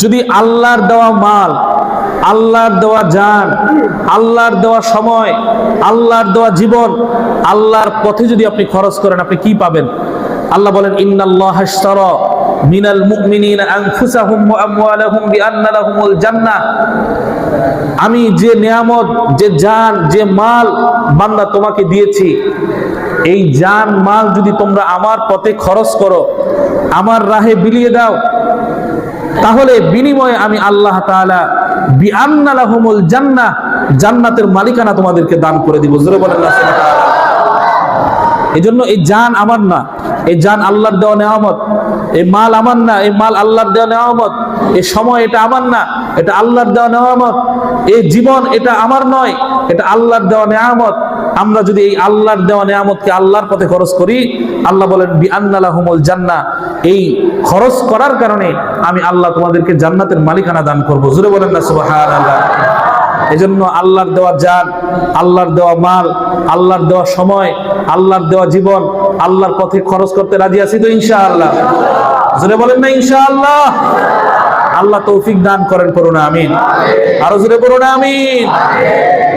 যদি আল্লাহর দেওয়া মাল, আল্লাহর দেওয়া জান, আল্লাহর দেওয়া সময়, আল্লাহর দেওয়া জীবন আল্লাহর পথে যদি আপনি খরচ করেন, আপনি কি পাবেন? আল্লাহ বলেন, ইন্নাল্লাহা ইশতারা মিনাল মুমিনিনা আনফুসাহুম ওয়া আমওয়ালাহুম বিআন্না লাহুমুল জান্নাহ। আমি যে নিয়ামত, যে জান, যে মাল বান্দা তোমাকে দিয়েছি, এই জান মাল যদি তোমরা আমার পথে খরচ করো, আমার রাহে বিলিয়ে দাও, তাহলে বিনিময়ে আমি আল্লাহ তাআলা বিআন্না লাহুমুল জান্নাহ, জান্নাতের মালিকানা তোমাদেরকে দান করে দিব। জোরে বলেন না সুবহানাল্লাহ। এজন্য এই জান আমার না, এই জান আল্লাহর দেওয়া নিয়ামত। এই মাল আমার না, এই মাল আল্লাহর দেওয়া নিয়ামত। এই সময় এটা আমার না, এটা আল্লাহর দেওয়া নিয়ামত। এই জীবন এটা আমার নয়, এটা আল্লাহর দেওয়া নিয়ামত। আমরা যদি এই আল্লাহর দেওয়া নিয়ামতকে আল্লাহর পথে খরচ করি, আল্লাহ বলেন বিআন্না লাহুমুল জান্নাহ, এই খরচ করার কারণে আমি আল্লাহ তোমাদেরকে জান্নাতের মালিকানা দান করব। জোরে বলেন না সুবহানাল্লাহ। এজন্য আল্লাহর দেওয়া জান, আল্লাহর দেওয়া মাল, আল্লাহর দেওয়া সময়, আল্লাহর দেওয়া জীবন আল্লাহর পথে খরচ করতে রাজি আছি তো ইনশাআল্লাহ? জোরে বলেন না ইনশাআল্লাহ। আল্লাহ তৌফিক দান করেন, করুন আমিন। আরো জোরে করুন আমিন।